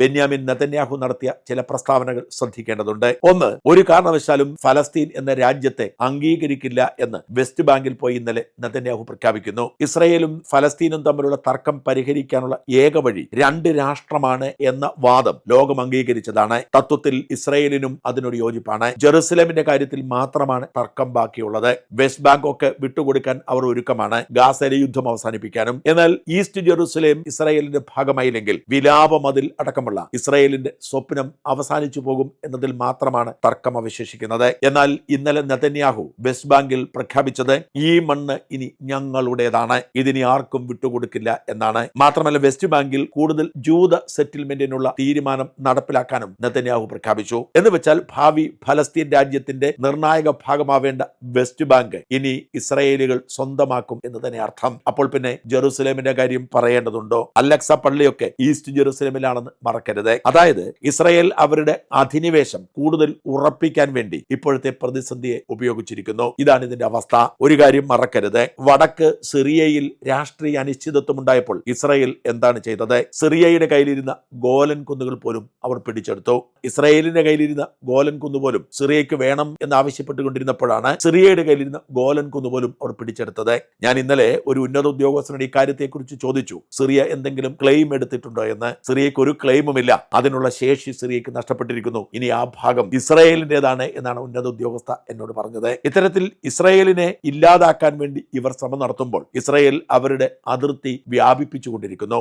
Benjamin Netanyahu നടത്തിയ ചില പ്രസ്താവനകൾ ശ്രദ്ധിക്കേണ്ടതുണ്ട്. ഒന്ന്, ഒരു കാരണവശാലും ഫലസ്തീൻ എന്ന രാജ്യത്തെ അംഗീകരിക്കില്ല എന്ന് വെസ്റ്റ് ബാങ്കിൽ പോയി ഇന്നലെ നെതന്യാഹു പ്രഖ്യാപിക്കുന്നു. ഇസ്രയേലും ഫലസ്തീനും തമ്മിലുള്ള തർക്കം പരിഹരിക്കാനുള്ള ഏക വഴി രണ്ട് രാഷ്ട്രമാണ് എന്ന വാദം ലോകം അംഗീകരിച്ചതാണ്. തത്വത്തിൽ ഇസ്രയേലിനും അതിനോട് യോജിപ്പാണ്. ജെറുസലേമിന്റെ കാര്യത്തിൽ മാത്രമാണ് തർക്കം ബാക്കിയുള്ളത്. വെസ്റ്റ് ബാങ്ക് ഒക്കെ വിട്ടുകൊടുക്കാൻ അവർ ഒരുക്കമാണ്, ഗാസയിലെ യുദ്ധം അവസാനിപ്പിക്കാനും. എന്നാൽ ഈസ്റ്റ് ജെറുസലേം ഇസ്രായേലിന്റെ ഭാഗമായില്ലെങ്കിൽ വിലാപ മതിൽ അടക്കമുള്ള ഇസ്രായേലിന്റെ സ്വപ്നം അവസാനിച്ചു പോകും എന്നതിൽ മാത്രമാണ് തർക്കം അവശേഷിക്കുന്നത്. എന്നാൽ ഇന്നലെ നെതന്യാഹു വെസ്റ്റ് ബാങ്കിൽ പ്രഖ്യാപിച്ചത് ഈ മണ്ണ് ഇനി ഞങ്ങളുടേതാണ്, ഇതിനി ആർക്കും വിട്ടുകൊടുക്കില്ല എന്നാണ്. മാത്രമല്ല വെസ്റ്റ് ബാങ്കിൽ കൂടുതൽ ജൂത സെറ്റിൽമെന്റിനുള്ള തീരുമാനം നടപ്പിലാക്കാനും നെതന്യാഹു പ്രഖ്യാപിച്ചു. എന്ന് വെച്ചാൽ ഭാവി ഫലസ്തീൻ രാജ്യത്തിന്റെ നിർണായക ഭാഗമാവേണ്ട വെസ്റ്റ് ബാങ്ക് ഇനി ഇസ്രായേലുകൾ സ്വന്തമാക്കും എന്ന് തന്നെ അർത്ഥം. അപ്പോൾ പിന്നെ ജെറുസലേമിന്റെ കാര്യം പറയേണ്ടതുണ്ടോ? അലക്സ പള്ളിയൊക്കെ ഈസ്റ്റ് ജെറുസലേമിലാണെന്ന് മറക്കരുത്. അതായത് ഇസ്രായേൽ അവരുടെ അധിനിവേശം കൂടുതൽ ഉറപ്പിക്കാൻ വേണ്ടി ഇപ്പോഴത്തെ പ്രതിസന്ധിയെ ഉപയോഗിച്ചിരിക്കുന്നു. ഇതാണ് ഇതിന്റെ അവസ്ഥ. ഒരു കാര്യം മറക്കരുത്, വടക്ക് സിറിയയിൽ രാഷ്ട്രീയ അനിശ്ചിതത്വം ഉണ്ടായപ്പോൾ ഇസ്രായേൽ എന്താണ് ചെയ്തത്? സിറിയയുടെ കയ്യിലിരുന്ന ഗോലൻ കുന്നുകൾ പോലും അവർ പിടിച്ചെടുത്തു. ഇസ്രായേലിന്റെ കയ്യിലിരുന്ന ഗോലൻ കുന്നുപോലും സിറിയയ്ക്ക് വേണം എന്ന് ആവശ്യപ്പെട്ടുകൊണ്ടിരുന്നപ്പോഴാണ് സിറിയയുടെ കയ്യിലിരുന്ന ഗോലൻ കുന്നുപോലും അവർ പിടിച്ചെടുത്തത്. ഞാൻ ഇന്നലെ ഒരു ഉന്നത ഉദ്യോഗസ്ഥനോട് ഈ കാര്യത്തെക്കുറിച്ച് ചോദിച്ചു, സിറിയ എന്തെങ്കിലും ക്ലെയിം എടുത്തിട്ടുണ്ടോ എന്ന്. സിറിയയ്ക്ക് ഒരു ക്ലെയിമുമില്ല, അതിനുള്ള ശേഷി സിറിയയ്ക്ക് നഷ്ടപ്പെട്ടിരിക്കുന്നു. ഇനി ആ ഭാഗം ഇസ്രായേലിന്റേതാണ് എന്നാണ് ഉന്നത ഉദ്യോഗസ്ഥ എന്നോട് പറഞ്ഞത്. ഇത്തരത്തിൽ ഇസ്രായേലിനെ ഇല്ലാതാക്കാൻ വേണ്ടി ഇവർ ശ്രമം നടത്തുമ്പോൾ ഇസ്രായേൽ അവരുടെ അതിർത്തി വ്യാപിപ്പിച്ചുകൊണ്ടിരിക്കുന്നു.